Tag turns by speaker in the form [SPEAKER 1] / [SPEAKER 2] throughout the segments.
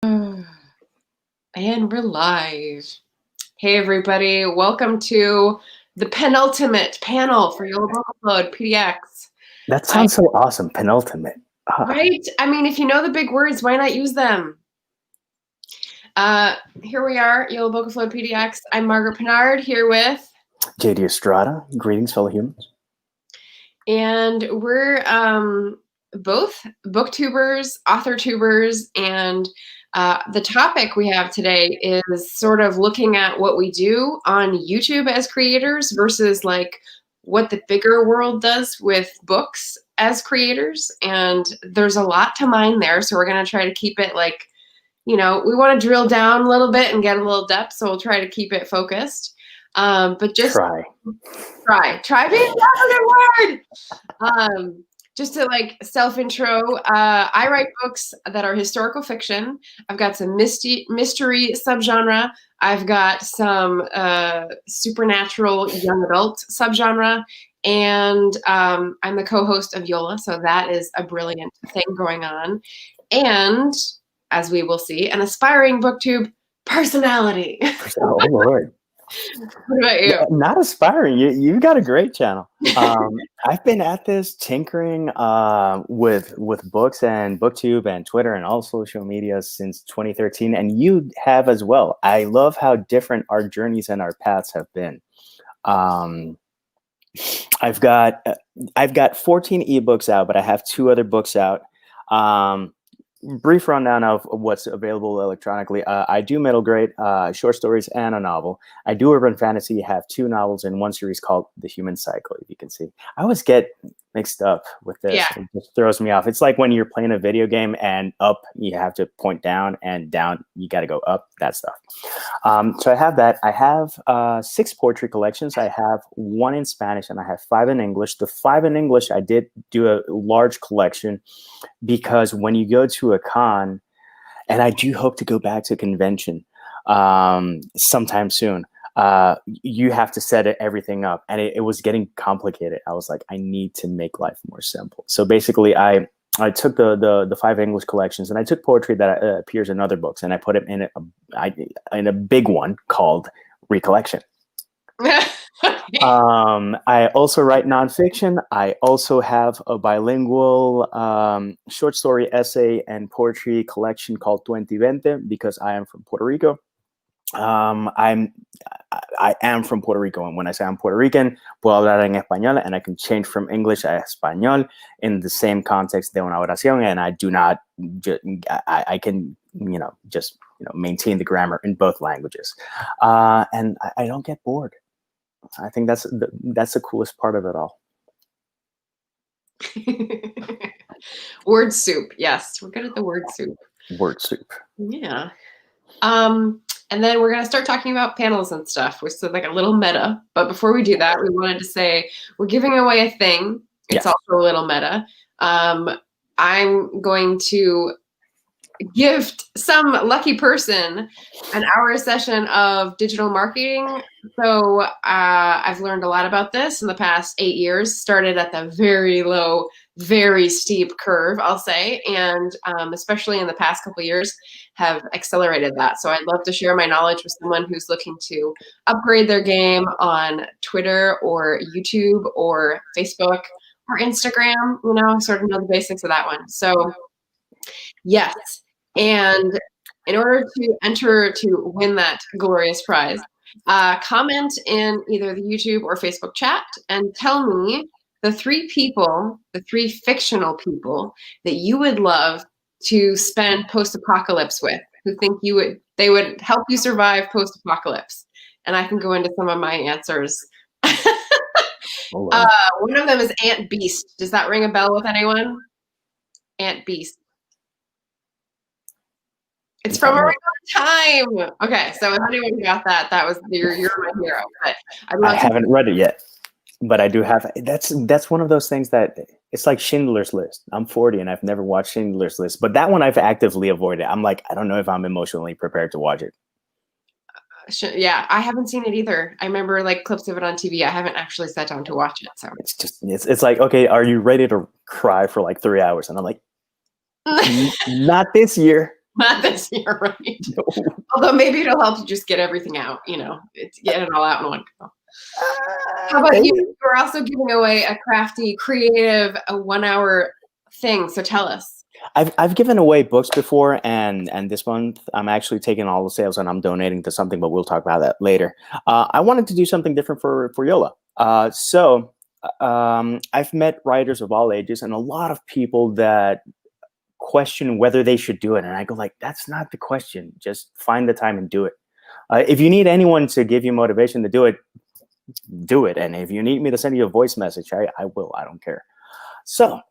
[SPEAKER 1] And we're live. Hey, everybody. Welcome to the penultimate panel for Yellow Book Upload PDX.
[SPEAKER 2] That sounds so awesome. Penultimate.
[SPEAKER 1] Right? I mean, if you know the big words, why not use them? Here we are, Yellow Book Upload PDX. I'm Margaret Pinard here with
[SPEAKER 2] JD Estrada. Greetings, fellow humans.
[SPEAKER 1] And we're both booktubers, authortubers, and the topic we have today is sort of looking at what we do on YouTube as creators versus like what the bigger world does with books as creators. And there's a lot to mine there. So we're going to try to keep it like, we want to drill down a little bit and get a little depth. So we'll try to keep it focused. But just try being a good word. Just to like self-intro, I write books that are historical fiction. I've got some mystery subgenre. I've got some supernatural young adult subgenre. And I'm the co-host of Yola, so that is a brilliant thing going on. And as we will see, an aspiring booktube personality.
[SPEAKER 2] Oh, Lord.
[SPEAKER 1] What about you?
[SPEAKER 2] Not aspiring. You've got a great channel. I've been at this tinkering with books and booktube and Twitter and all social media since 2013, and you have as well. I love how different our journeys and our paths have been. I've got 14 ebooks out, but I have 2 other books out. Brief rundown of what's available electronically. I do middle grade short stories and a novel. I do urban fantasy, have 2 novels in one series called The Human Cycle, if you can see. I always get mixed up with this. Yeah. It just throws me off. It's like when you're playing a video game and up, you have to point down, and down, you got to go up, that stuff. So I have that. I have 6 poetry collections. I have 1 in Spanish and I have 5 in English. The 5 in English, I did do a large collection because when you go to a con, and I do hope to go back to a convention sometime soon, you have to set everything up, and it was getting complicated. I was like, I need to make life more simple. So basically, I took the 5 English collections, and I took poetry that appears in other books, and I put it in a big one called Recollection. I also write nonfiction. I also have a bilingual short story, essay, and poetry collection called 2020 because I am from Puerto Rico. I am from Puerto Rico, and when I say I'm Puerto Rican, puedo hablar en español, and I can change from English to español in the same context de una oración, and I do not. I can just maintain the grammar in both languages, and I don't get bored. I think that's the coolest part of it all.
[SPEAKER 1] Word soup. Yes, we're good at the word soup.
[SPEAKER 2] Word soup.
[SPEAKER 1] Yeah. And then we're going to start talking about panels and stuff, which is like a little meta. But before we do that, we wanted to say we're giving away a thing. It's also a little meta. I'm going to gift some lucky person an hour session of digital marketing. So I've learned a lot about this in the past 8 years, started at the very low, very steep curve, I'll say, and especially in the past couple of years have accelerated that. So I'd love to share my knowledge with someone who's looking to upgrade their game on Twitter or YouTube or Facebook or Instagram, sort of know the basics of that one. So yes. And in order to enter to win that glorious prize, comment in either the YouTube or Facebook chat and tell me the 3 fictional people that you would love to spend post-apocalypse with, who think they would help you survive post-apocalypse. And I can go into some of my answers. One of them is Aunt Beast. Does that ring a bell with anyone? Aunt Beast. It's from around time. Okay, so if anyone got that, that was you're my hero. But
[SPEAKER 2] I haven't read it yet, but I do have. That's one of those things that it's like Schindler's List. I'm 40 and I've never watched Schindler's List, but that one I've actively avoided. I'm like, I don't know if I'm emotionally prepared to watch it.
[SPEAKER 1] Yeah, I haven't seen it either. I remember like clips of it on TV. I haven't actually sat down to watch it. So
[SPEAKER 2] it's like, okay, are you ready to cry for like 3 hours? And I'm like, not this year.
[SPEAKER 1] Not this year, right?
[SPEAKER 2] No.
[SPEAKER 1] Although maybe it'll help you just get everything out, get it all out in one go. How about you?
[SPEAKER 2] Maybe.
[SPEAKER 1] You're also giving away a crafty, creative, a 1-hour thing. So tell us.
[SPEAKER 2] I've given away books before, and this month I'm actually taking all the sales and I'm donating to something, but we'll talk about that later. I wanted to do something different for Yola. So I've met writers of all ages and a lot of people that question whether they should do it, and I go like, that's not the question. Just find the time and do it. If you need anyone to give you motivation to do it, do it. And if you need me to send you a voice message, I will. I don't care. So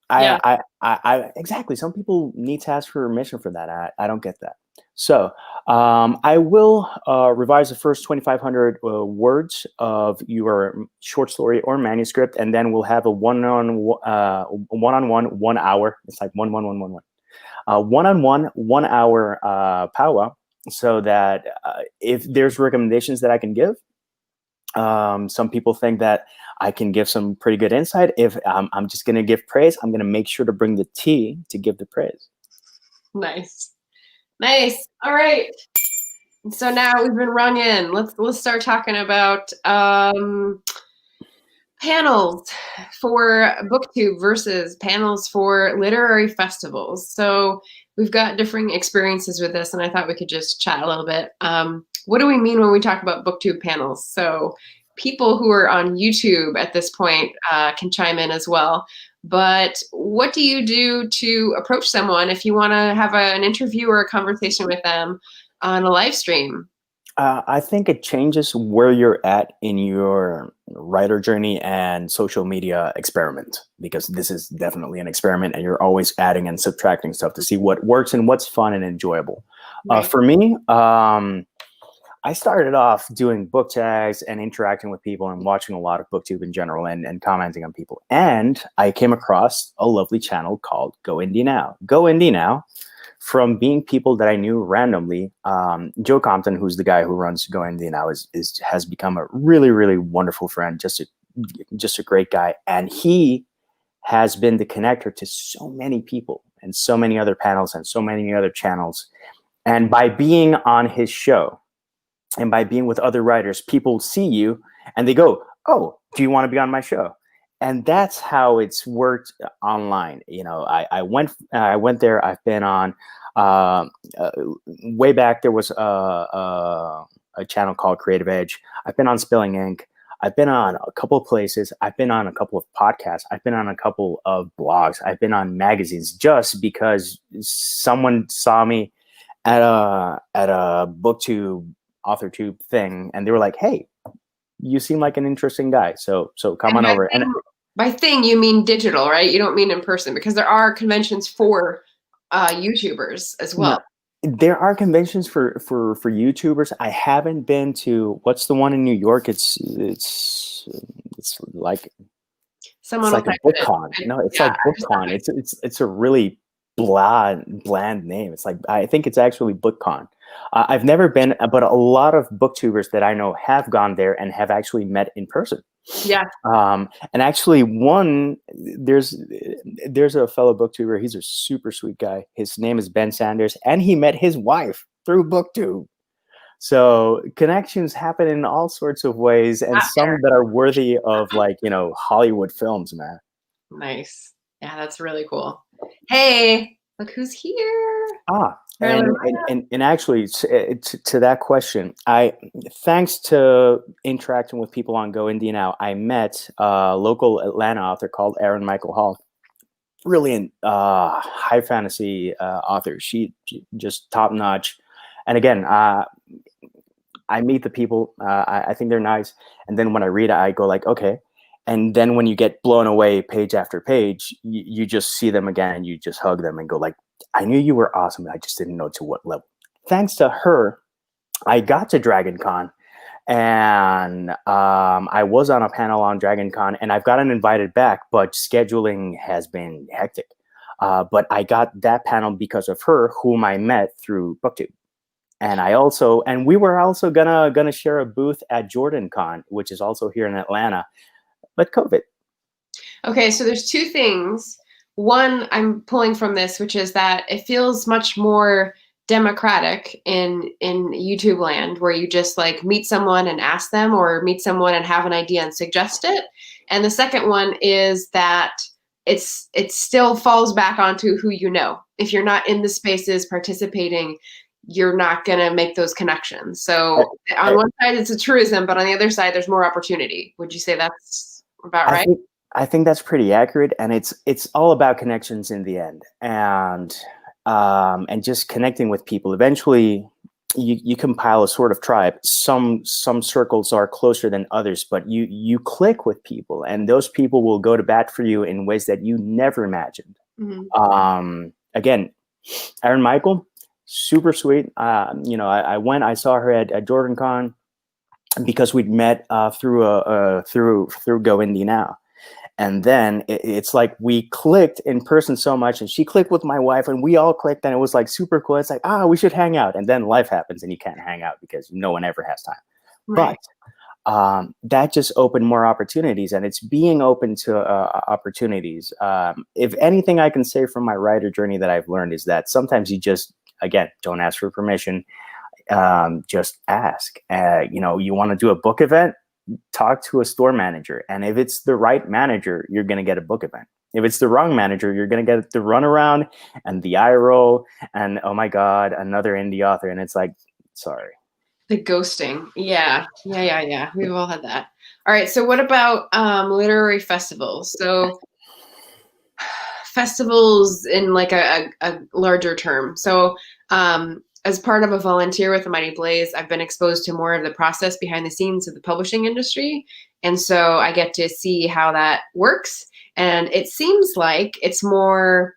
[SPEAKER 2] I exactly. Some people need to ask for permission for that. I don't get that. So I will revise the first 2,500 words of your short story or manuscript, and then we'll have a one-on-one 1 hour. It's like one-on-one 1 hour powwow, so that if there's recommendations that I can give, some people think that I can give some pretty good insight. If I'm just going to give praise, I'm going to make sure to bring the tea to give the praise.
[SPEAKER 1] Nice. All right. So now we've been rung in. Let's start talking about panels for BookTube versus panels for literary festivals. So we've got differing experiences with this, and I thought we could just chat a little bit. What do we mean when we talk about BookTube panels? So people who are on YouTube at this point can chime in as well. But what do you do to approach someone if you want to have an interview or a conversation with them on a live stream?
[SPEAKER 2] I think it changes where you're at in your writer journey and social media experiment, because this is definitely an experiment and you're always adding and subtracting stuff to see what works and what's fun and enjoyable. Right. For me, I started off doing book tags and interacting with people and watching a lot of BookTube in general and commenting on people. And I came across a lovely channel called Go Indie Now. Go Indie Now, from being people that I knew randomly, Joe Compton, who's the guy who runs Go Indie Now, has become a really, really wonderful friend, just a great guy. And he has been the connector to so many people and so many other panels and so many other channels. And by being on his show, and by being with other writers, people see you and they go, oh, do you want to be on my show? And that's how it's worked online. I went there. I've been on way back. There was a channel called Creative Edge. I've been on Spilling Ink. I've been on a couple of places. I've been on a couple of podcasts. I've been on a couple of blogs. I've been on magazines just because someone saw me at a BookTube, Authortube thing, and they were like, "Hey, you seem like an interesting guy, so come on over." And
[SPEAKER 1] by thing, you mean digital, right? You don't mean in person, because there are conventions for YouTubers as well.
[SPEAKER 2] No, there are conventions for YouTubers. I haven't been to, what's the one in New York? It's like
[SPEAKER 1] someone
[SPEAKER 2] like a BookCon. It's like BookCon. It's a really bland name. It's like, I think it's actually BookCon. I've never been, but a lot of booktubers that I know have gone there and have actually met in person.
[SPEAKER 1] Yeah.
[SPEAKER 2] And actually there's a fellow booktuber. He's a super sweet guy. His name is Ben Sanders, and he met his wife through BookTube. So connections happen in all sorts of ways, and some that are worthy of, like, Hollywood films, man.
[SPEAKER 1] Nice. Yeah, that's really cool. Hey, look who's here.
[SPEAKER 2] And actually, to that question, thanks to interacting with people on Go Indie Now, I met a local Atlanta author called Erin Michael Hall. Brilliant high fantasy author. She just top notch. And again, I meet the people. I think they're nice. And then when I read it, I go like, okay. And then when you get blown away page after page, you just see them again and you just hug them and go like, I knew you were awesome. I just didn't know to what level. Thanks to her, I got to Dragon Con, and I was on a panel on Dragon Con, and I've gotten invited back, but scheduling has been hectic. But I got that panel because of her, whom I met through BookTube. And we were also gonna share a booth at Jordan Con, which is also here in Atlanta, but COVID.
[SPEAKER 1] Okay, so there's two things one I'm pulling from this, which is that it feels much more democratic in YouTube land, where you just like meet someone and ask them, or meet someone and have an idea and suggest it. And the second one is that it still falls back onto who you know. If you're not in the spaces participating, you're not going to make those connections. So on one side, it's a truism, but on the other side, there's more opportunity. Would you say that's about right?
[SPEAKER 2] I think that's pretty accurate, and it's all about connections in the end, and just connecting with people. Eventually, you compile a sort of tribe. Some circles are closer than others, but you click with people, and those people will go to bat for you in ways that you never imagined. Mm-hmm. Again, Erin Michael, super sweet. I saw her at JordanCon because we'd met through Go Indie Now. And then it's like we clicked in person so much, and she clicked with my wife, and we all clicked, and it was like super cool. It's like, we should hang out. And then life happens, and you can't hang out because no one ever has time. Right. But that just opened more opportunities, and it's being open to opportunities. If anything I can say from my writer journey that I've learned is that sometimes you just, again, don't ask for permission. Just ask. You want to do a book event? Talk to a store manager, and if it's the right manager, you're going to get a book event. If it's the wrong manager, you're going to get the runaround and the eye roll and, oh my God, another indie author. And it's like, sorry.
[SPEAKER 1] The ghosting. Yeah. We've all had that. All right. So what about literary festivals? So festivals in like a larger term. So as part of a volunteer with the Mighty Blaze, I've been exposed to more of the process behind the scenes of the publishing industry. And so I get to see how that works. And it seems like it's less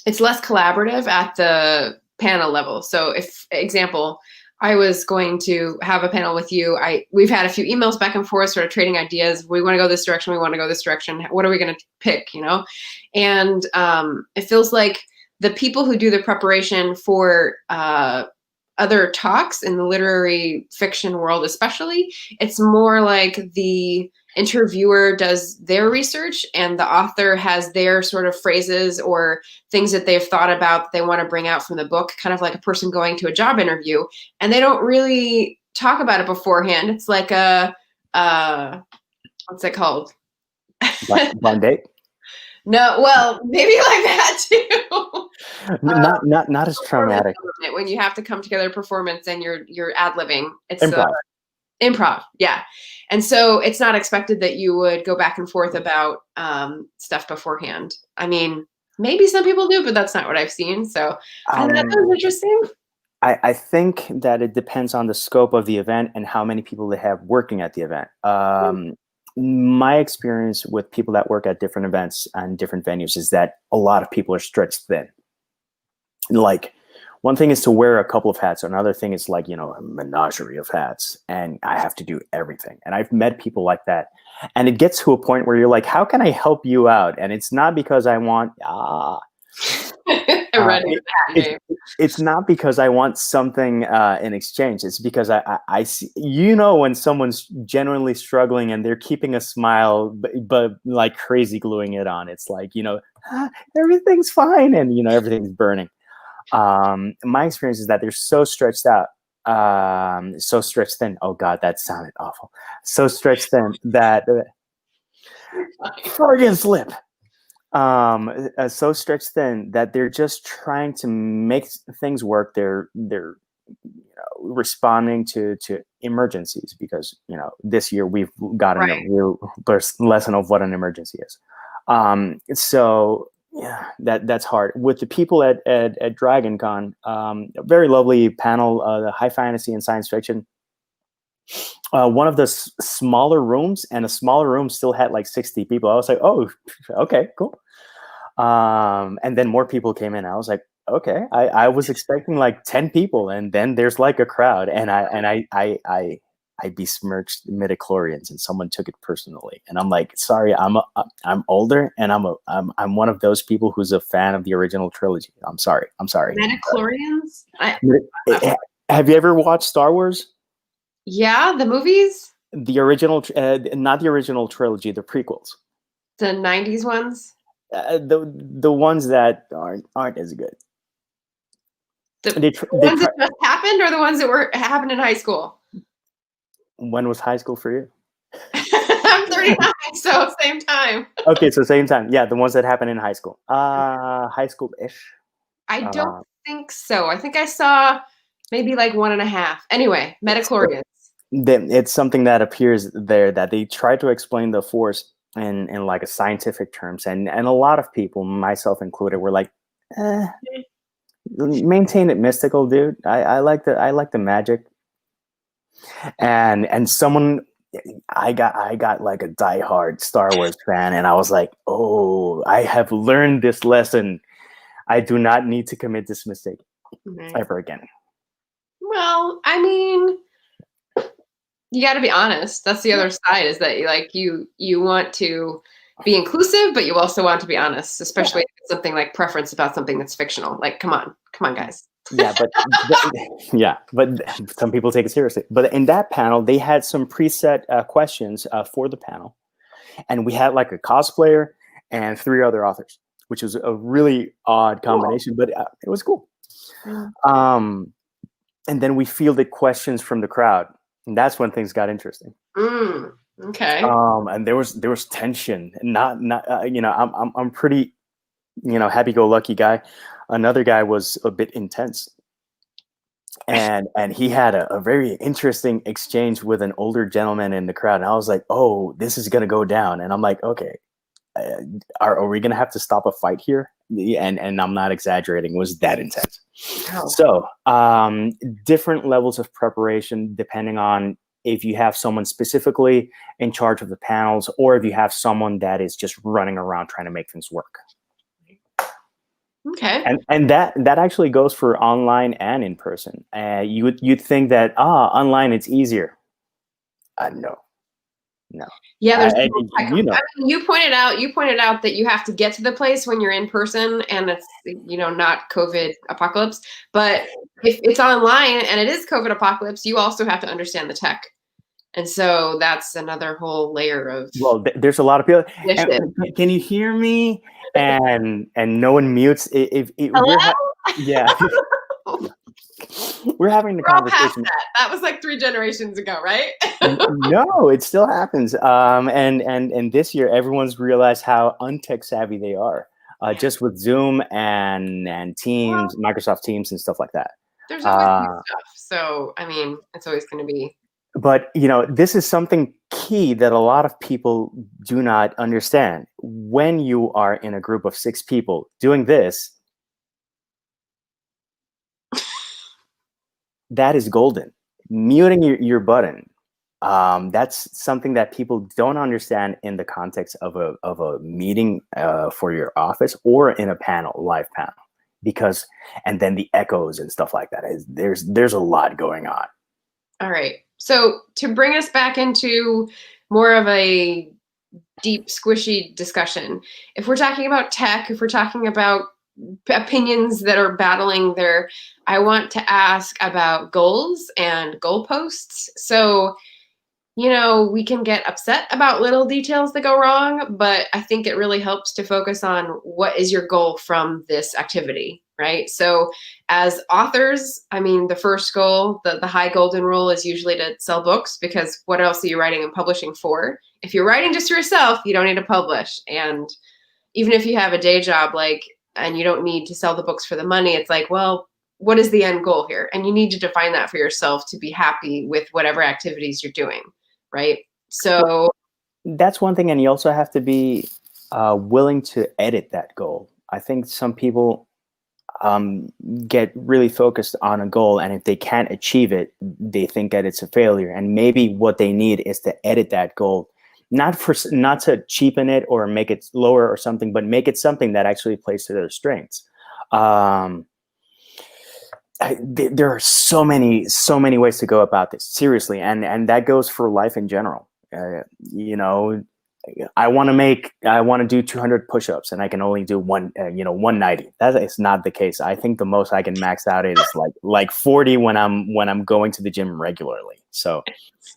[SPEAKER 1] collaborative at the panel level. So example, I was going to have a panel with you. We've had a few emails back and forth, sort of trading ideas. We want to go this direction. We want to go this direction. What are we going to pick, And it feels like the people who do the preparation for other talks in the literary fiction world, especially, it's more like the interviewer does their research and the author has their sort of phrases or things that they've thought about that they want to bring out from the book, kind of like a person going to a job interview, and they don't really talk about it beforehand. It's like what's it called?
[SPEAKER 2] Blind date?
[SPEAKER 1] No, well, maybe like that too.
[SPEAKER 2] Not as traumatic.
[SPEAKER 1] When you have to come together performance and you're ad-libbing. It's
[SPEAKER 2] improv.
[SPEAKER 1] Improv, yeah. And so it's not expected that you would go back and forth about stuff beforehand. I mean, maybe some people do, but that's not what I've seen. So I thought that was interesting.
[SPEAKER 2] I think that it depends on the scope of the event and how many people they have working at the event. My experience with people that work at different events and different venues is that a lot of people are stretched thin. Like, one thing is to wear a couple of hats. Another thing is like, a menagerie of hats, and I have to do everything. And I've met people like that. And it gets to a point where you're like, how can I help you out? And it's not because I want, it's not because I want something in exchange. It's because I see, when someone's genuinely struggling and they're keeping a smile, but like crazy gluing it on. It's like, everything's fine, and everything's burning. My experience is that they're so stretched out, so stretched thin. Oh God, that sounded awful. So stretched thin that Freudian slip. So stretched thin that they're just trying to make things work. They're responding to emergencies because this year we've gotten a real lesson of what an emergency is. So yeah, that's hard. With the people at DragonCon, a very lovely panel, the high fantasy and science fiction. One of the smaller rooms, and a smaller room still had like 60 people. I was like, oh, okay, cool. And then more people came in. I was like, okay, I was expecting like 10 people, and then there's like a crowd, and I besmirched midichlorians, and someone took it personally. And I'm like, sorry, I'm older, and I'm one of those people who's a fan of the original trilogy. I'm sorry.
[SPEAKER 1] Midichlorians?
[SPEAKER 2] Have you ever watched Star Wars?
[SPEAKER 1] Yeah, the movies?
[SPEAKER 2] The original, not the original trilogy, the prequels.
[SPEAKER 1] The 90s ones?
[SPEAKER 2] The ones that aren't as good.
[SPEAKER 1] The ones that just happened, or the ones that happened in high school?
[SPEAKER 2] When was high school for you?
[SPEAKER 1] I'm 39, so same time.
[SPEAKER 2] Okay, so same time. Yeah, the ones that happened in high school. High school-ish.
[SPEAKER 1] I don't think so. I think I saw maybe like 1.5. Anyway, midichlorians.
[SPEAKER 2] It's something that appears there that they try to explain the force in like a scientific terms, and a lot of people, myself included, were like, maintain it mystical, dude. I like the magic. And someone, I got like a diehard Star Wars fan, and I was like, oh, I have learned this lesson. I do not need to commit this mistake ever again.
[SPEAKER 1] Well, I mean, you got to be honest. That's the other side, is that like you want to be inclusive, but you also want to be honest, especially if it's something like preference about something that's fictional. Like, come on, guys.
[SPEAKER 2] Yeah, but some people take it seriously. But in that panel, they had some preset questions for the panel, and we had like a cosplayer and 3 other authors, which was a really odd combination, but it was cool. And then we fielded questions from the crowd, and that's when things got interesting.
[SPEAKER 1] Okay.
[SPEAKER 2] And there was tension. Not I'm pretty, happy-go-lucky guy. Another guy was a bit intense, and he had a very interesting exchange with an older gentleman in the crowd, and I was like, oh, this is gonna go down. And I'm like, okay, are we gonna have to stop a fight here? And I'm not exaggerating, it was that intense. So different levels of preparation depending on if you have someone specifically in charge of the panels, or if you have someone that is just running around trying to make things work.
[SPEAKER 1] Okay.
[SPEAKER 2] And that actually goes for online and in person. You'd think that online it's easier. No.
[SPEAKER 1] Yeah, there's
[SPEAKER 2] I
[SPEAKER 1] mean, you pointed out that you have to get to the place when you're in person, and it's not COVID apocalypse. But if it's online and it is COVID apocalypse, you also have to understand the tech. And so that's another whole layer of.
[SPEAKER 2] Well, there's a lot of people. Can you hear me? And no one mutes.
[SPEAKER 1] Hello?
[SPEAKER 2] We're having the conversation.
[SPEAKER 1] That was like 3 generations ago, right?
[SPEAKER 2] No, it still happens. And this year, everyone's realized how untech savvy they are, just with Zoom and Teams, Microsoft Teams, and stuff like that.
[SPEAKER 1] There's always new stuff. So I mean, it's always going to be.
[SPEAKER 2] But this is something key that a lot of people do not understand. When you are in a group of 6 people doing this, that is golden. Muting your button, that's something that people don't understand in the context of a meeting for your office or in a live panel, and then the echoes and stuff like that. There's a lot going on.
[SPEAKER 1] All right. So to bring us back into more of a deep, squishy discussion, if we're talking about tech, if we're talking about opinions that are battling there, I want to ask about goals and goalposts. So, we can get upset about little details that go wrong, but I think it really helps to focus on what is your goal from this activity, right? So as authors, I mean, the first goal, the high golden rule, is usually to sell books, because what else are you writing and publishing for? If you're writing just for yourself, you don't need to publish. And even if you have a day job, and you don't need to sell the books for the money, it's like, well, what is the end goal here? And you need to define that for yourself to be happy with whatever activities you're doing, right? So
[SPEAKER 2] that's one thing. And you also have to be willing to edit that goal. I think some people get really focused on a goal, and if they can't achieve it, they think that it's a failure. And maybe what they need is to edit that goal, not to cheapen it or make it lower or something, but make it something that actually plays to their strengths. There are so many ways to go about this, seriously, and that goes for life in general. I want to do 200 push-ups, and I can only do 190. That is not the case. I think the most I can max out is like 40 when I'm going to the gym regularly. So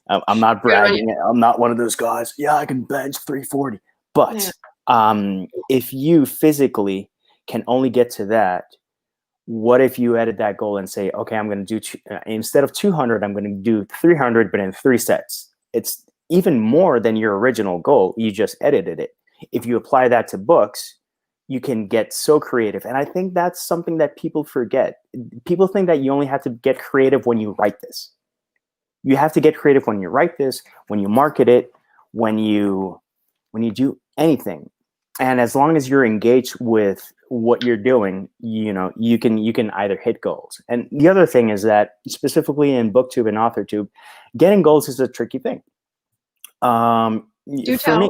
[SPEAKER 2] I'm not bragging. I'm not one of those guys. Yeah, I can bench 340, but If you physically can only get to that, what if you edit that goal and say, okay, I'm going to do instead of 200, I'm going to do 300, but in 3 sets. It's even more than your original goal. You just edited it. If you apply that to books, you can get so creative. And I think that's something that people forget. People think that you only have to get creative when you write this. You have to get creative when you write this, when you market it, when you do anything. And as long as you're engaged with what you're doing, you can either hit goals. And the other thing is that specifically in BookTube and Authortube, getting goals is a tricky thing.
[SPEAKER 1] Do tell.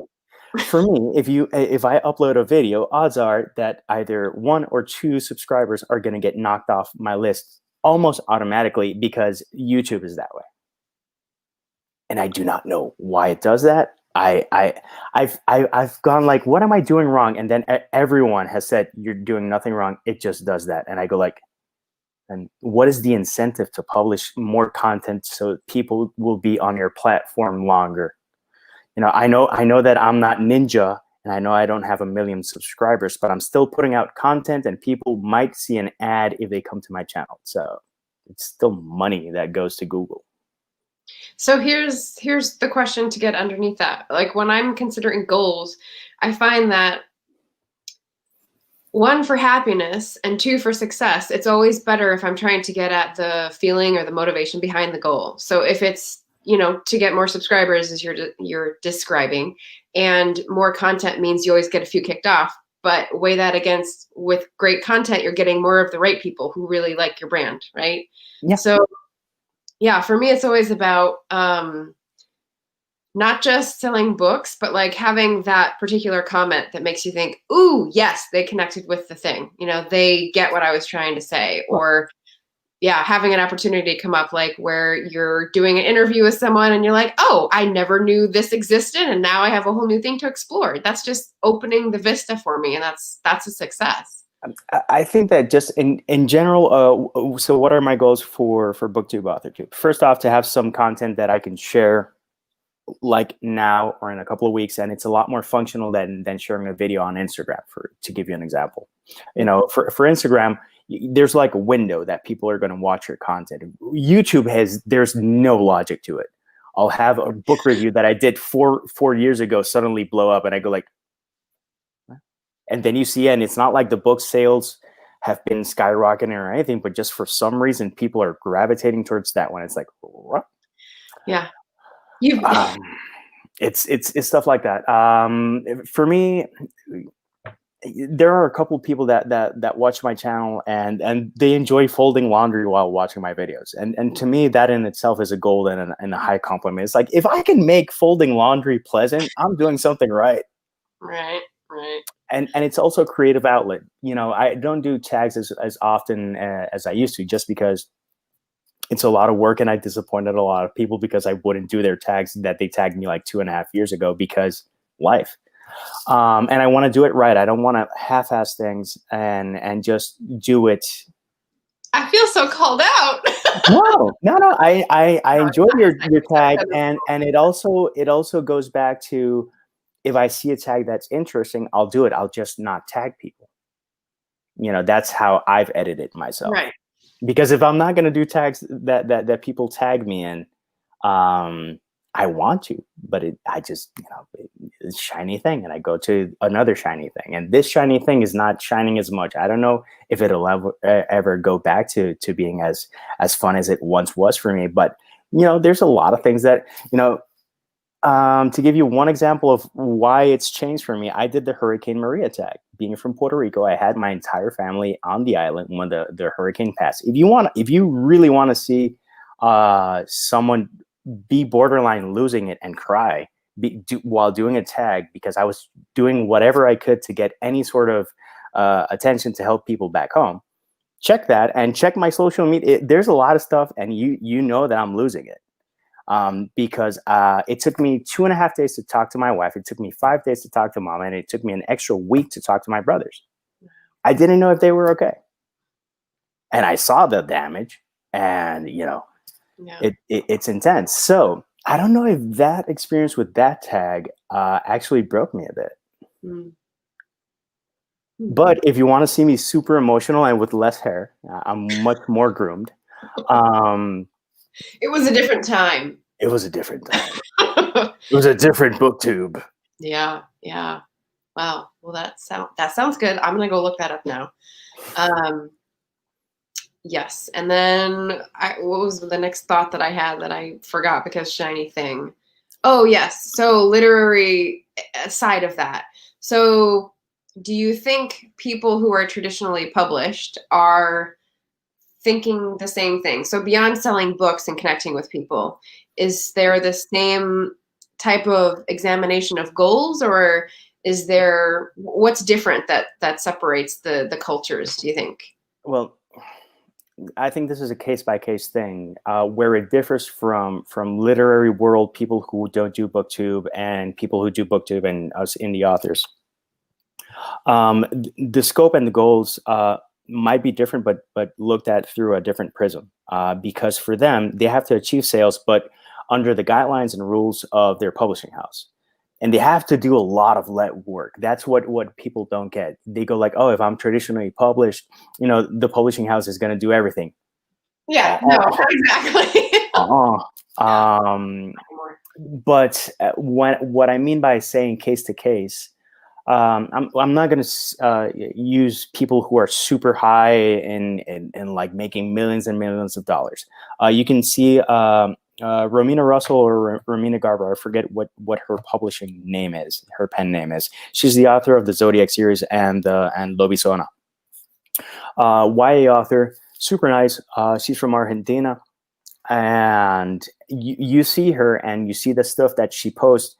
[SPEAKER 2] For me, if I upload a video, odds are that either 1 or 2 subscribers are going to get knocked off my list almost automatically because YouTube is that way. And I do not know why it does that. I've gone like, what am I doing wrong? And then everyone has said, you're doing nothing wrong. It just does that. And I go like, and what is the incentive to publish more content so people will be on your platform longer? I know that I'm not Ninja, and I know I don't have 1 million subscribers, but I'm still putting out content, and people might see an ad if they come to my channel. So it's still money that goes to Google.
[SPEAKER 1] So here's the question to get underneath that. Like when I'm considering goals, I find that 1, for happiness, and 2, for success, it's always better if I'm trying to get at the feeling or the motivation behind the goal. So if it's, to get more subscribers, as you're describing, and more content means you always get a few kicked off, but weigh that against, with great content, you're getting more of the right people who really like your brand, right?
[SPEAKER 2] Yeah.
[SPEAKER 1] So yeah, for me, it's always about not just selling books, but like having that particular comment that makes you think, ooh, yes, they connected with the thing. They get what I was trying to say. Or yeah, having an opportunity come up, like where you're doing an interview with someone and you're like, oh, I never knew this existed, and now I have a whole new thing to explore. That's just opening the vista for me, and that's a success.
[SPEAKER 2] I think that just in general, so what are my goals for BookTube, Authortube? First off, to have some content that I can share like now or in a couple of weeks, and it's a lot more functional than sharing a video on Instagram, to give you an example. For Instagram, there's like a window that people are going to watch your content. YouTube there's no logic to it. I'll have a book review that I did four years ago suddenly blow up, and I go like, and then you see, and it's not like the book sales have been skyrocketing or anything, but just for some reason, people are gravitating towards that one. It's like, what?
[SPEAKER 1] Yeah.
[SPEAKER 2] It's stuff like that. For me, there are a couple of people that watch my channel and they enjoy folding laundry while watching my videos. And to me, that in itself is a gold and a high compliment. It's like, if I can make folding laundry pleasant, I'm doing something right.
[SPEAKER 1] Right.
[SPEAKER 2] And it's also a creative outlet. I don't do tags as often as I used to, just because it's a lot of work, and I disappointed a lot of people because I wouldn't do their tags that they tagged me like 2.5 years ago, because life. And I want to do it right. I don't want to half-ass things and just do it.
[SPEAKER 1] I feel so called out.
[SPEAKER 2] No. I enjoy your tag, and it also goes back to, if I see a tag that's interesting, I'll do it. I'll just not tag people. That's how I've edited myself.
[SPEAKER 1] Right.
[SPEAKER 2] Because if I'm not going to do tags that people tag me in, I want to, but I just, it's a shiny thing, and I go to another shiny thing, and this shiny thing is not shining as much. I don't know if it'll ever go back to being as fun as it once was for me. But, there's a lot of things that, to give you one example of why it's changed for me, I did the Hurricane Maria tag. Being from Puerto Rico, I had my entire family on the island when the hurricane passed. If you really want to see someone be borderline losing it and cry while doing a tag, because I was doing whatever I could to get any sort of attention to help people back home, check that and check my social media. There's a lot of stuff, and you know that I'm losing it. Because it took me 2.5 days to talk to my wife. It took me 5 days to talk to mom, and it took me an extra week to talk to my brothers. I didn't know if they were okay. And I saw the damage, and it's intense. So I don't know if that experience with that tag actually broke me a bit. But if you want to see me super emotional and with less hair, I'm much more groomed.
[SPEAKER 1] It was a different time.
[SPEAKER 2] It was a different time. It was a different booktube.
[SPEAKER 1] Yeah, yeah. Wow. Well, that sounds good. I'm gonna go look that up now. Yes, and then what was the next thought that I had that I forgot because shiny thing? Oh yes, so literary side of that. So, do you think people who are traditionally published are thinking the same thing? So beyond selling books and connecting with people, is there the same type of examination of goals, or is there what's different that separates the cultures, do you think?
[SPEAKER 2] Well, I think this is a case by case thing where it differs from literary world people who don't do booktube and people who do booktube and us indie authors. The scope and the goals might be different, but looked at through a different prism because for them they have to achieve sales, but under the guidelines and rules of their publishing house. And they have to do a lot of let work. That's what people don't get. They go like, oh, if I'm traditionally published, the publishing house is going to do everything.
[SPEAKER 1] Yeah, no, exactly.
[SPEAKER 2] But what I mean by saying case to case, I'm not going to use people who are super high and like making millions and millions of dollars. You can see Romina Russell or Romina Garber. I forget what her publishing name is, her pen name is. She's the author of the Zodiac series and Lobisona. YA author, super nice. She's from Argentina, and you see her and you see the stuff that she posts.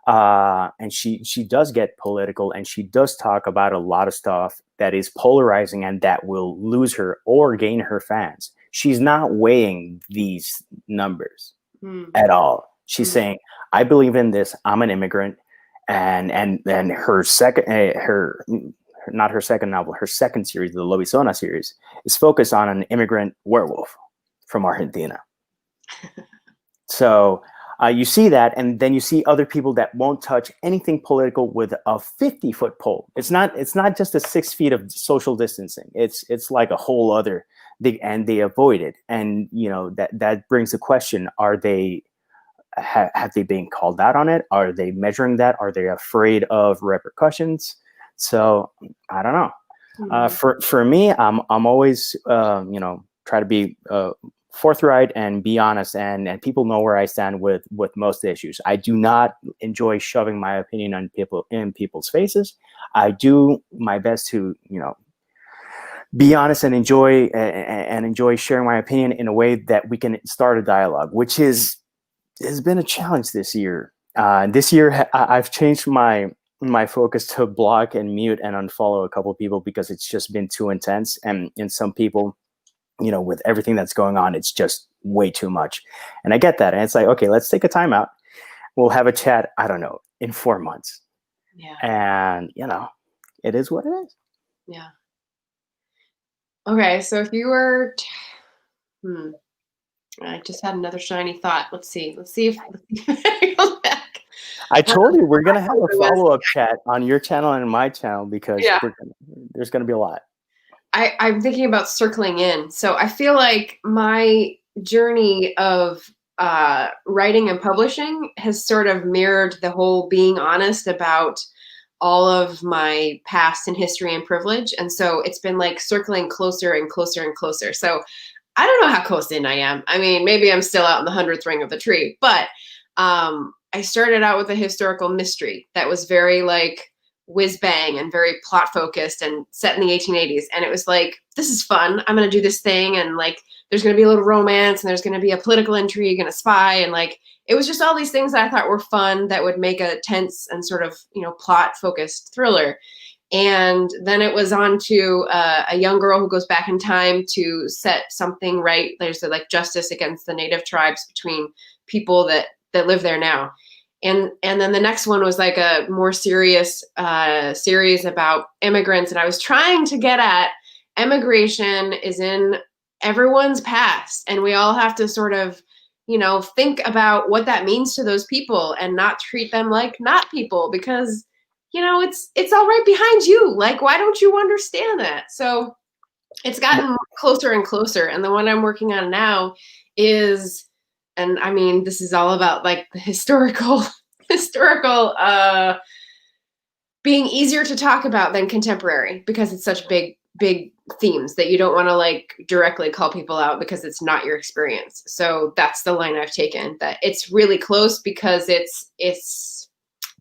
[SPEAKER 2] And she does get political and she does talk about a lot of stuff that is polarizing and that will lose her or gain her fans. She's not weighing these numbers at all. She's saying, I believe in this. I'm an immigrant. And her second, not her second novel, her second series, the Lobisona series, is focused on an immigrant werewolf from Argentina. So you see that, and then you see other people that won't touch anything political with a 50-foot pole. It's not just a 6 feet of social distancing. It's like a whole other thing, and they avoid it. And that brings the question: are they have they been called out on it? Are they measuring that? Are they afraid of repercussions? So I don't know. For me, I'm always try to be forthright and be honest, and people know where I stand with most issues. I do not enjoy shoving my opinion on people's faces. I do my best to be honest and enjoy sharing my opinion in a way that we can start a dialogue, which has been a challenge this year. This year I've changed my focus to block and mute and unfollow a couple of people because it's just been too intense, and some people, with everything that's going on, it's just way too much. And I get that. And it's like, okay, let's take a time out. We'll have a chat, I don't know, in 4 months.
[SPEAKER 1] Yeah.
[SPEAKER 2] And, it is what it is.
[SPEAKER 1] Yeah. Okay. So if you were, I just had another shiny thought. Let's see if it goes back.
[SPEAKER 2] I told you we're going to have a follow-up chat on your channel and my channel because there's going to be a lot.
[SPEAKER 1] I'm thinking about circling in. So I feel like my journey of writing and publishing has sort of mirrored the whole being honest about all of my past and history and privilege. And so it's been like circling closer and closer and closer. So I don't know how close in I am. I mean, maybe I'm still out in the 100th ring of the tree, but I started out with a historical mystery that was very like whiz bang and very plot focused and set in the 1880s. And it was like, this is fun. I'm going to do this thing. And like, there's going to be a little romance and there's going to be a political intrigue and a spy. And like, it was just all these things that I thought were fun that would make a tense and sort of, plot focused thriller. And then it was on to a young girl who goes back in time to set something right. There's like justice against the native tribes between people that live there now. And then the next one was like a more serious series about immigrants. And I was trying to get at immigration is in everyone's past. And we all have to sort of, think about what that means to those people and not treat them like not people, because it's all right behind you. Like, why don't you understand that? So it's gotten closer and closer. And the one I'm working on now is, and I mean, this is all about like the historical being easier to talk about than contemporary, because it's such big themes that you don't want to like directly call people out because it's not your experience. So that's the line I've taken, that it's really close because it's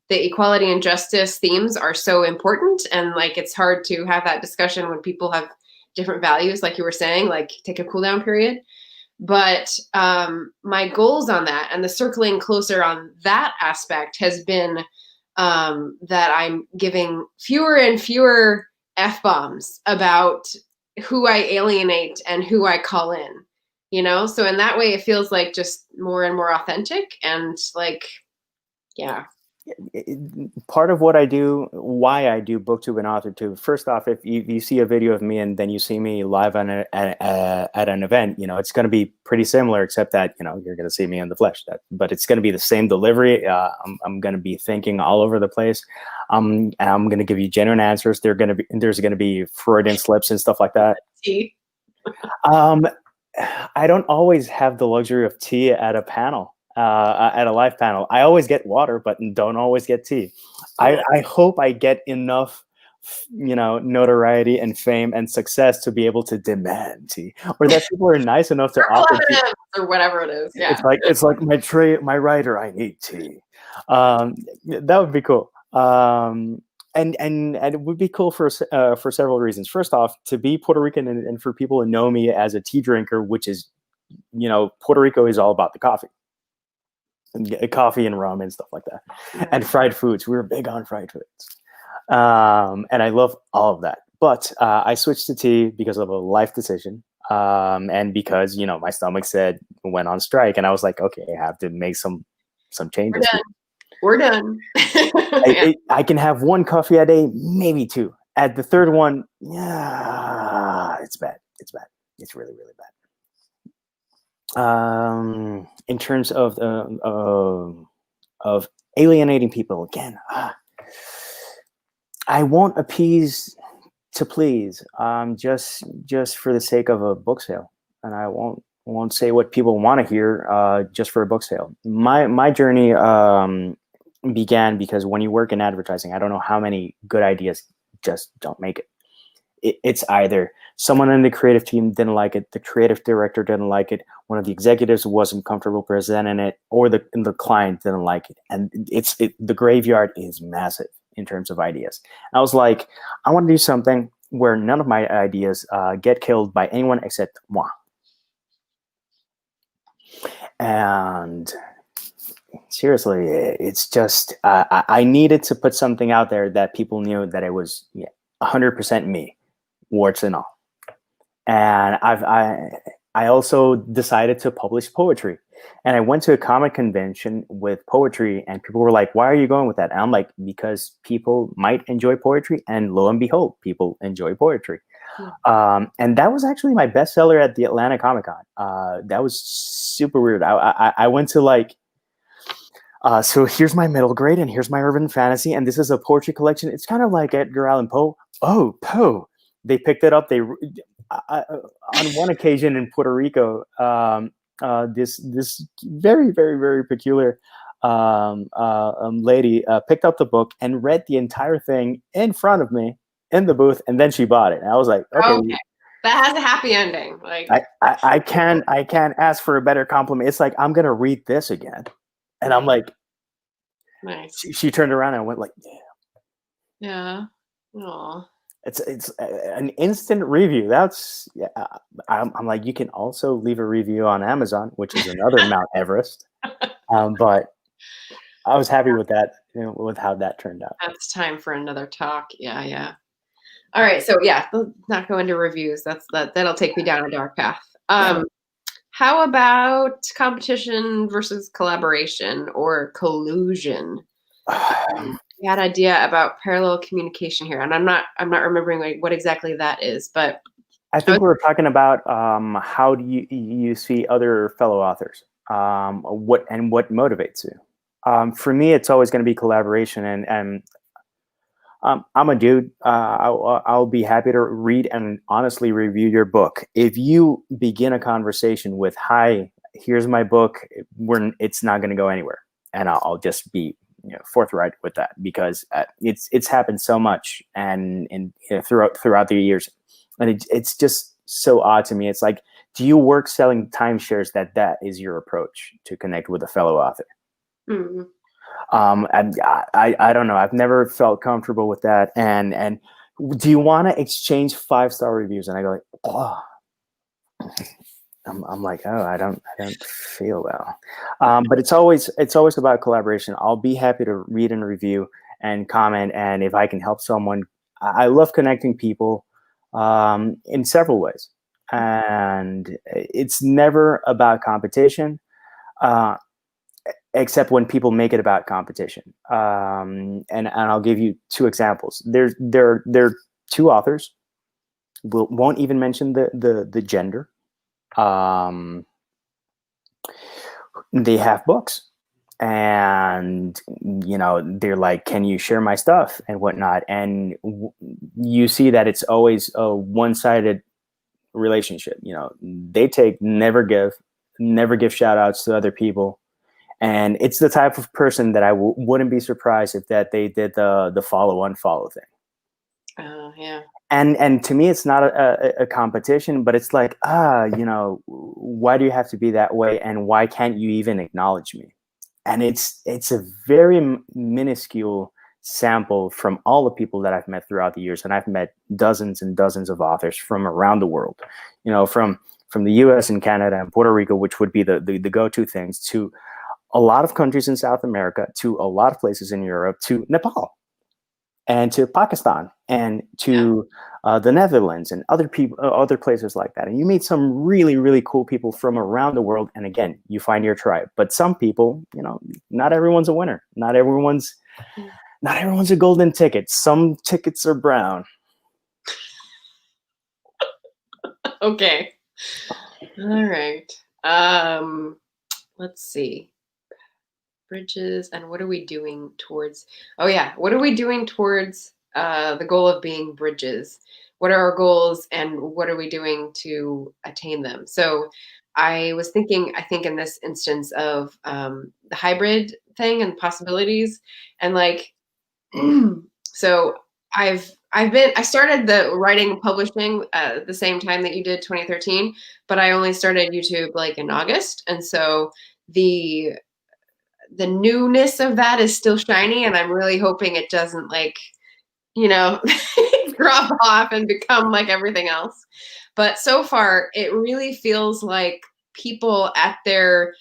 [SPEAKER 1] the equality and justice themes are so important, and like it's hard to have that discussion when people have different values, like you were saying, like take a cool down period. But my goals on that and the circling closer on that aspect has been that I'm giving fewer and fewer F-bombs about who I alienate and who I call in, So in that way, it feels like just more and more authentic and like, yeah.
[SPEAKER 2] Part of what I do, why I do BookTube and Authortube, first off, if you see a video of me and then you see me live at an event, it's going to be pretty similar, except that, you're going to see me in the flesh. But it's going to be the same delivery. I'm going to be thinking all over the place. And I'm going to give you genuine answers. There's going to be Freudian slips and stuff like that. I don't always have the luxury of tea at a panel. At a live panel, I always get water, but don't always get tea. I hope I get enough, notoriety and fame and success to be able to demand tea, or that people are nice enough to offer tea,
[SPEAKER 1] or whatever it is. Yeah,
[SPEAKER 2] it's like my writer. I need tea. That would be cool. And it would be cool for several reasons. First off, to be Puerto Rican and for people to know me as a tea drinker, which is, Puerto Rico is all about the coffee. Coffee and rum and stuff like that, and fried foods. We were big on fried foods, and I love all of that. But I switched to tea because of a life decision, and because my stomach went on strike, and I was like, okay, I have to make some changes.
[SPEAKER 1] We're done.
[SPEAKER 2] I can have one coffee a day, maybe two. At the third one, yeah, it's bad. It's bad. It's really, really bad. In terms of alienating people, again, I won't appease to please, just for the sake of a book sale, and I won't say what people want to hear just for a book sale. My journey began because when you work in advertising, I don't know how many good ideas just don't make it. It's either someone in the creative team didn't like it, the creative director didn't like it, one of the executives wasn't comfortable presenting it, or the client didn't like it. And the graveyard is massive in terms of ideas. I was like, I want to do something where none of my ideas get killed by anyone except moi. And seriously, it's just, I needed to put something out there that people knew that it was 100% me. Warts and all. And I also decided to publish poetry, and I went to a comic convention with poetry, and people were like, why are you going with that? And I'm like, because people might enjoy poetry, and lo and behold, people enjoy poetry. And that was actually my bestseller at the Atlanta Comic-Con. That was super weird. I went to like, so here's my middle grade, and here's my urban fantasy, and this is a poetry collection. It's kind of like Edgar Allan Poe. Oh, Poe. They picked it up. On one occasion in Puerto Rico, this very, very, very peculiar lady picked up the book and read the entire thing in front of me in the booth, and then she bought it. And I was like, okay.
[SPEAKER 1] That has a happy ending. Like
[SPEAKER 2] I can't ask for a better compliment. It's like, I'm gonna read this again, and I'm like,
[SPEAKER 1] nice.
[SPEAKER 2] She turned around and went like,
[SPEAKER 1] yeah. Aww.
[SPEAKER 2] It's an instant review. That's I'm like, you can also leave a review on Amazon, which is another Mount Everest. But I was happy with that, with how that turned out.
[SPEAKER 1] That's time for another talk. Yeah. All right, so yeah, not go into reviews. That'll take me down a dark path. How about competition versus collaboration or collusion? You had an idea about parallel communication here, and I'm not remembering what exactly that is, but
[SPEAKER 2] I think we were talking about how do you see other fellow authors, what motivates you. For me, it's always going to be collaboration, and I'm a dude. I'll be happy to read and honestly review your book. If you begin a conversation with, "Hi, here's my book," it's not going to go anywhere, and I'll just be forthright with that, because it's happened so much and throughout the years, and it's just so odd to me. It's like, do you work selling timeshares that is your approach to connect with a fellow author?
[SPEAKER 1] Mm-hmm.
[SPEAKER 2] And I don't know. I've never felt comfortable with that. And do you want to exchange 5-star reviews? And I go like, oh, I'm like, oh, I don't feel well. But it's always about collaboration. I'll be happy to read and review and comment. And if I can help someone, I love connecting people in several ways. And it's never about competition. Except when people make it about competition. And I'll give you 2 examples. There are 2 authors. Won't even mention the gender. They have books, and they're like, "Can you share my stuff?" and whatnot. And you see that it's always a one-sided relationship. They never give shout outs to other people. And it's the type of person that I wouldn't be surprised if that they did the follow-unfollow thing.
[SPEAKER 1] Yeah.
[SPEAKER 2] And to me, it's not a competition, but it's like, why do you have to be that way? And why can't you even acknowledge me? And it's a very minuscule sample from all the people that I've met throughout the years. And I've met dozens and dozens of authors from around the world, from the US and Canada and Puerto Rico, which would be the go-to things, to a lot of countries in South America, to a lot of places in Europe, to Nepal, and to Pakistan, and to the Netherlands, and other places like that. And you meet some really, really cool people from around the world. And again, you find your tribe. But some people, not everyone's a winner. Not everyone's a golden ticket. Some tickets are brown.
[SPEAKER 1] Okay. All right. Let's see. Bridges, and what are we doing towards? Oh yeah, what are we doing towards the goal of being bridges? What are our goals, and what are we doing to attain them? So I was thinking, I think in this instance of the hybrid thing and possibilities, and like, so I started the writing and publishing at the same time that you did 2013, but I only started YouTube like in August, and so the newness of that is still shiny, and I'm really hoping it doesn't like, drop off and become like everything else. But so far, it really feels like people at their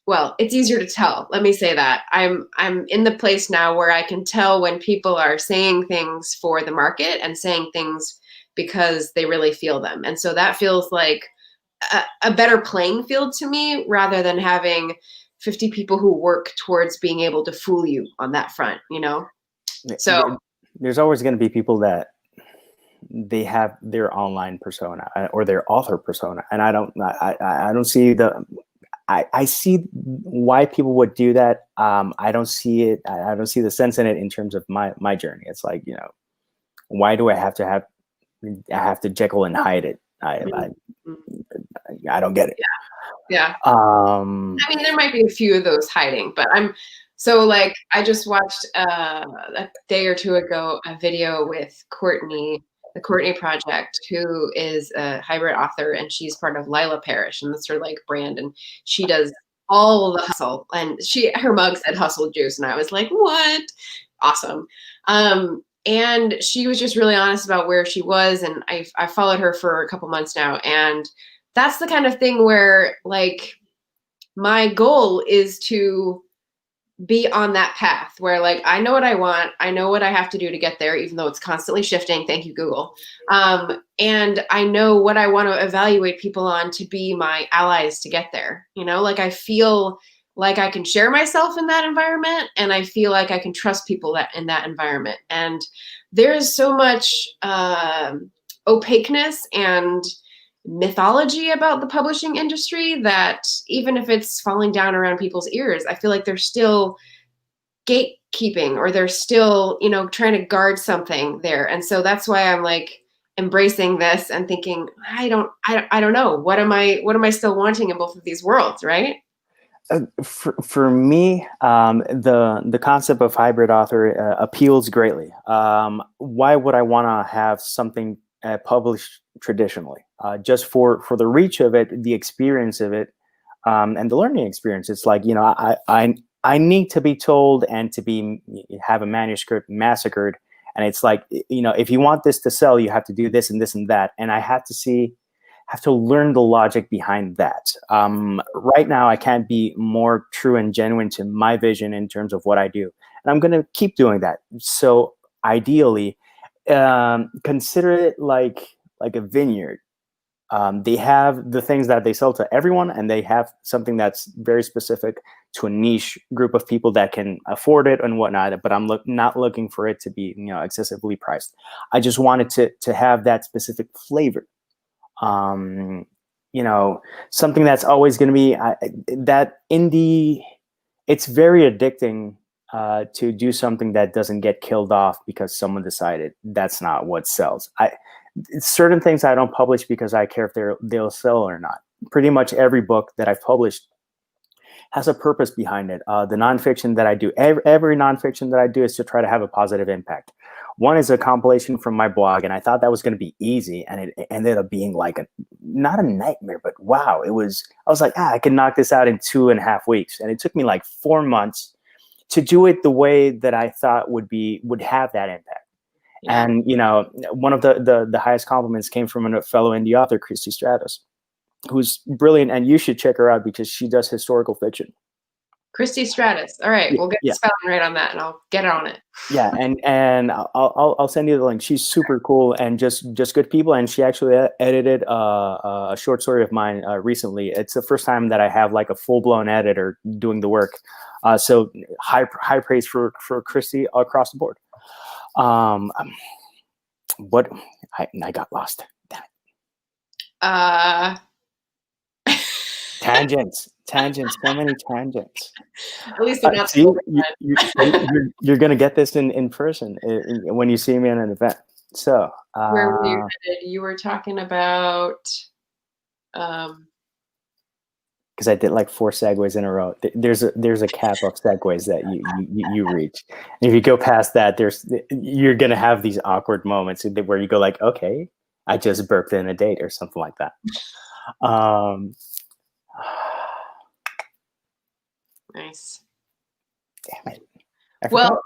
[SPEAKER 1] well, it's easier to tell. Let me say that. I'm in the place now where I can tell when people are saying things for the market and saying things because they really feel them. And so that feels like a better playing field to me, rather than having 50 people who work towards being able to fool you on that front, So
[SPEAKER 2] there's always going to be people that they have their online persona or their author persona, and I don't see I see why people would do that. I don't see it. I don't see the sense in it in terms of my journey. It's like, why do I have to Jekyll and hide it? I don't get it.
[SPEAKER 1] Yeah. I mean, there might be a few of those hiding, but I just watched a day or two ago a video with Courtney, the Courtney Project, who is a hybrid author, and she's part of Lila Parish, and that's her like brand, and she does all the hustle, and her mug said hustle juice, and I was like, what? Awesome. And she was just really honest about where she was, and I followed her for a couple months now, and that's the kind of thing where like my goal is to be on that path where like I know what I want, I know what I have to do to get there, even though it's constantly shifting. Thank you, Google. And I know what I want to evaluate people on to be my allies to get there. Like I feel like I can share myself in that environment, and I feel like I can trust people in that environment. And there's so much opaqueness and mythology about the publishing industry that even if it's falling down around people's ears, I feel like there's still keeping, or they're still, you know, trying to guard something there. And so that's why I'm like embracing this and thinking, I don't know. What am I still wanting in both of these worlds, right?
[SPEAKER 2] For me, the concept of hybrid author appeals greatly. Why would I want to have something published traditionally? Just for the reach of it, the experience of it, and the learning experience. It's like, you know, I need to be told and to have a manuscript massacred, and it's like, you know, if you want this to sell, you have to do this and this and that, and I have to learn the logic behind that. Right now, I can't be more true and genuine to my vision in terms of what I do. And I'm going to keep doing that. So ideally, consider it like a vineyard. They have the things that they sell to everyone, and they have something that's very specific to a niche group of people that can afford it and whatnot. But I'm not looking for it to be, you know, excessively priced. I just wanted to have that specific flavor. You know, something that's always going to be that indie. It's very addicting to do something that doesn't get killed off because someone decided that's not what sells. Certain things I don't publish because I care if they'll sell or not. Pretty much every book that I've published has a purpose behind it. The nonfiction that I do, every nonfiction that I do is to try to have a positive impact. One is a compilation from my blog, and I thought that was going to be easy, and it ended up being like not a nightmare, but wow, I was like, I can knock this out in 2.5 weeks. And it took me like 4 months to do it the way that I thought would have that impact. Yeah. And, you know, one of the highest compliments came from a fellow indie author, Christy Stratus, who's brilliant, and you should check her out because she does historical fiction.
[SPEAKER 1] Christy Stratus. All right, we'll get the spelling right on that, and I'll get on it.
[SPEAKER 2] Yeah, and I'll send you the link. She's super cool and just good people. And she actually edited a short story of mine recently. It's the first time that I have like a full blown editor doing the work. So high praise for Christy across the board. What I got lost. Tangents, so many tangents.
[SPEAKER 1] At least they're not.
[SPEAKER 2] See, you're gonna get this in person when you see me at an event. So
[SPEAKER 1] where were you headed? You were talking about
[SPEAKER 2] because I did like 4 segues in a row. There's a cap of segues that you reach. And if you go past that, you're gonna have these awkward moments where you go like, okay, I just burped in a date or something like that.
[SPEAKER 1] Nice.
[SPEAKER 2] Damn it.
[SPEAKER 1] Well,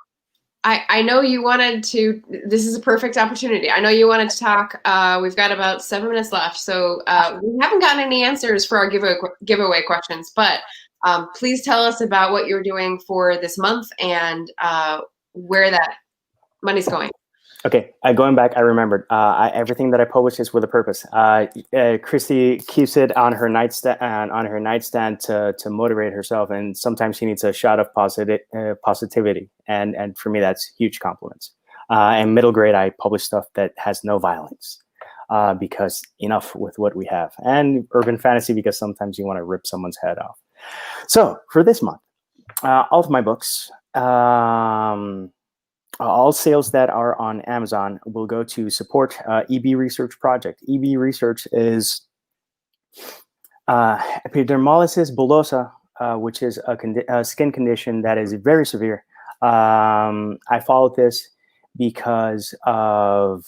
[SPEAKER 1] I know you wanted to. This is a perfect opportunity. I know you wanted to talk. We've got about 7 minutes left, so we haven't gotten any answers for our giveaway questions. But please tell us about what you're doing for this month and where that money's going.
[SPEAKER 2] Okay, going back, I remembered. Everything that I publish is with a purpose. Christy keeps it on her nightstand to motivate herself, and sometimes she needs a shot of positivity. And for me, that's huge compliments. And middle grade, I publish stuff that has no violence because enough with what we have. And urban fantasy because sometimes you want to rip someone's head off. So for this month, all of my books. All sales that are on Amazon will go to support EB Research Project. EB Research is epidermolysis bullosa, which is a skin condition that is very severe. I followed this because of,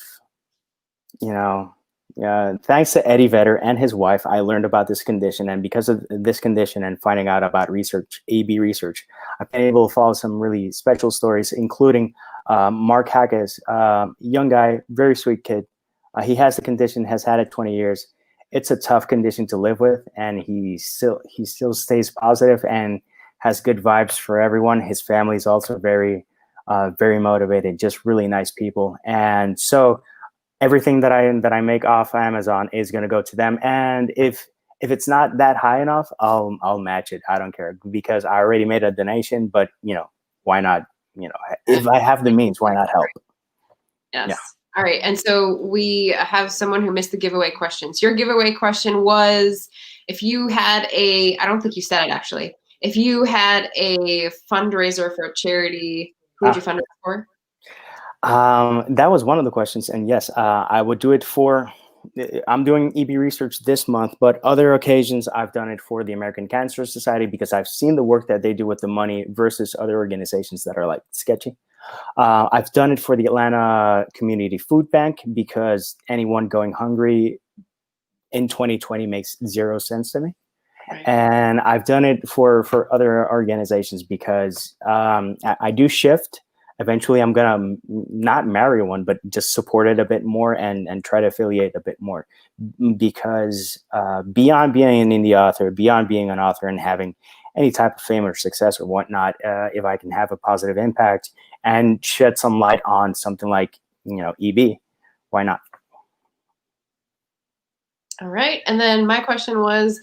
[SPEAKER 2] thanks to Eddie Vedder and his wife, I learned about this condition. And because of this condition and finding out about research, EB research, I've been able to follow some really special stories, including Mark Hackes, young guy, very sweet kid. He has the condition, has had it 20 years. It's a tough condition to live with, and he still stays positive and has good vibes for everyone. His family is also very motivated, just really nice people. And so everything that I make off Amazon is going to go to them. And if it's not that high enough, I'll match it. I don't care because I already made a donation. But why not? If I have the means, why not help?
[SPEAKER 1] Yes. Yeah. All right. And so we have someone who missed the giveaway questions. Your giveaway question was, if you had I don't think you said it actually, if you had a fundraiser for a charity Who would you fundraise for?
[SPEAKER 2] That was one of the questions, and yes, I would do it for. I'm doing EB research this month, but other occasions I've done it for the American Cancer Society because I've seen the work that they do with the money versus other organizations that are like sketchy. I've done it for the Atlanta Community Food Bank because anyone going hungry in 2020 makes 0 sense to me.
[SPEAKER 1] Right.
[SPEAKER 2] And I've done it for other organizations because I do shift. Eventually, I'm gonna not marry one, but just support it a bit more and try to affiliate a bit more. Because beyond being an indie author, beyond being an author and having any type of fame or success or whatnot, if I can have a positive impact and shed some light on something like EB, why not?
[SPEAKER 1] All right, and then my question was,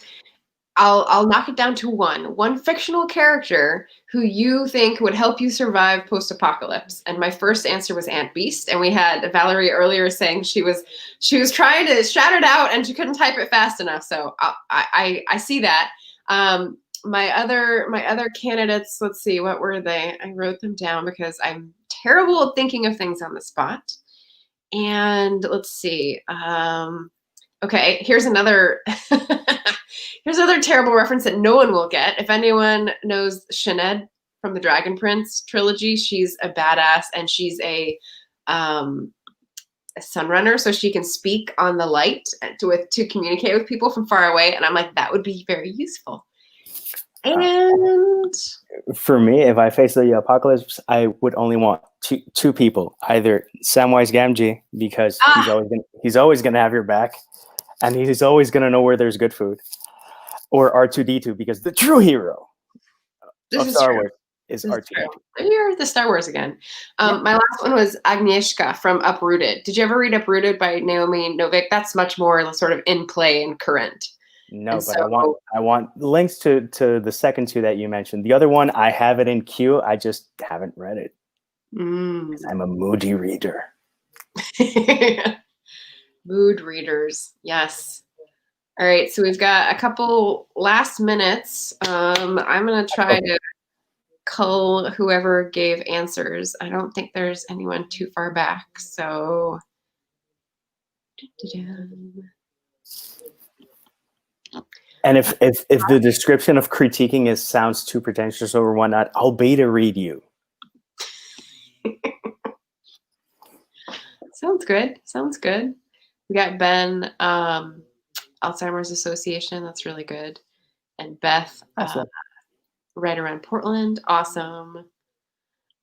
[SPEAKER 1] I'll knock it down to one fictional character who you think would help you survive post-apocalypse. And my first answer was Aunt Beast, and we had Valerie earlier saying she was trying to shout it out and she couldn't type it fast enough. So I see that. My other candidates, let's see, what were they? I wrote them down because I'm terrible at thinking of things on the spot. And let's see. Okay, here's another here's another terrible reference that no one will get. If anyone knows Sinead from the Dragon Prince trilogy, she's a badass and she's a sunrunner, so she can speak on the light to communicate with people from far away. And I'm like, that would be very useful. And
[SPEAKER 2] for me, if I face the apocalypse, I would only want two people, either Samwise Gamgee, because he's always gonna have your back, and he's always gonna know where there's good food, or R2-D2, because the true hero of Star Wars is R2-D2.
[SPEAKER 1] You're the Star Wars again. My last one was Agnieszka from Uprooted. Did you ever read Uprooted by Naomi Novik? That's much more sort of in play and current.
[SPEAKER 2] No, and but so, I want links to the second two that you mentioned. The other one, I have it in queue. I just haven't read it. I'm a moody reader.
[SPEAKER 1] Mood readers, yes. All right, so we've got a couple last minutes. I'm gonna try to cull whoever gave answers. I don't think there's anyone too far back, so.
[SPEAKER 2] And if the description of critiquing sounds too pretentious or whatnot, I'll beta read you.
[SPEAKER 1] Sounds good. Sounds good. We got Ben, Alzheimer's Association. That's really good. And Beth, right around Portland. Awesome.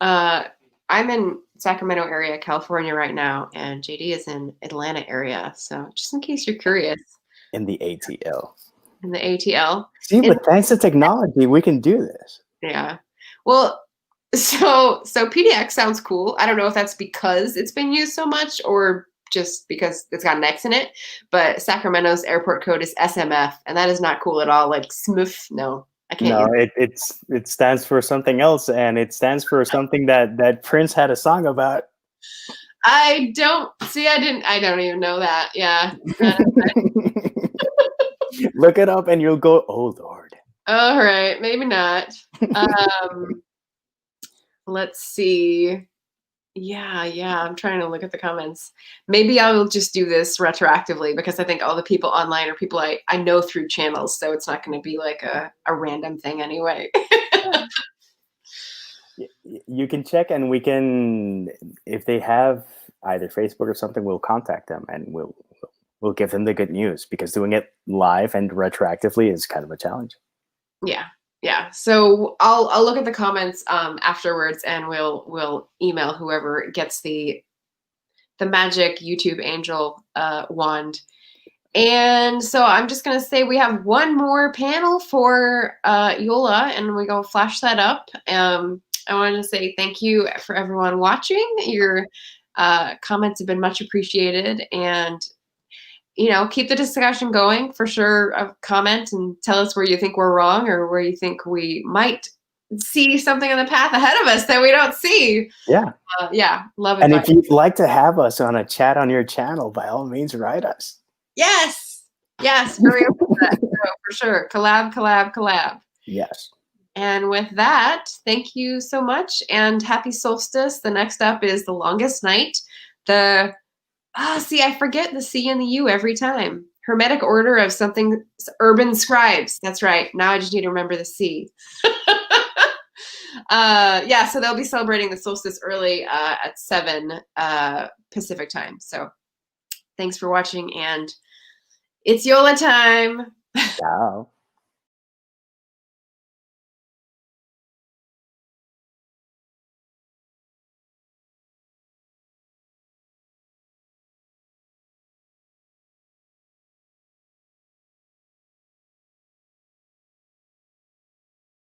[SPEAKER 1] I'm in Sacramento area, California right now, and JD is in Atlanta area. So just in case you're curious.
[SPEAKER 2] In the ATL.
[SPEAKER 1] In the ATL.
[SPEAKER 2] See, but thanks to technology, we can do this.
[SPEAKER 1] Yeah. Well, so PDX sounds cool. I don't know if that's because it's been used so much or just because it's got an X in it, but Sacramento's airport code is SMF, and that is not cool at all. Like SMF, no, I can't.
[SPEAKER 2] No, it stands for something else, and it stands for something that Prince had a song about.
[SPEAKER 1] I don't even know that. Yeah.
[SPEAKER 2] Look it up and you'll go, oh Lord.
[SPEAKER 1] All right, maybe not. Let's see. Yeah, I'm trying to look at the comments. Maybe I will just do this retroactively because I think all the people online are people I know through channels, so it's not going to be like a random thing anyway.
[SPEAKER 2] You can check, and we can, if they have either Facebook or something, we'll contact them and we'll give them the good news, because doing it live and retroactively is kind of a challenge.
[SPEAKER 1] Yeah. So I'll look at the comments afterwards, and we'll email whoever gets the magic YouTube angel wand. And so I'm just gonna say we have one more panel for Yola, and we go flash that up. I wanted to say thank you for everyone watching. Your comments have been much appreciated, and keep the discussion going for sure. Comment and tell us where you think we're wrong or where you think we might see something in the path ahead of us that we don't see.
[SPEAKER 2] Yeah.
[SPEAKER 1] Love it.
[SPEAKER 2] And if you'd like to have us on a chat on your channel, by all means, write us.
[SPEAKER 1] Yes. Very open to that. So for sure. Collab.
[SPEAKER 2] Yes.
[SPEAKER 1] And with that, thank you so much and happy solstice. The next up is the longest night. See, I forget the C and the U every time. Hermetic order of something, urban scribes. That's right. Now I just need to remember the C. Yeah, so they'll be celebrating the solstice early at 7 Pacific time. So thanks for watching, and it's YOLA time.
[SPEAKER 2] Ciao.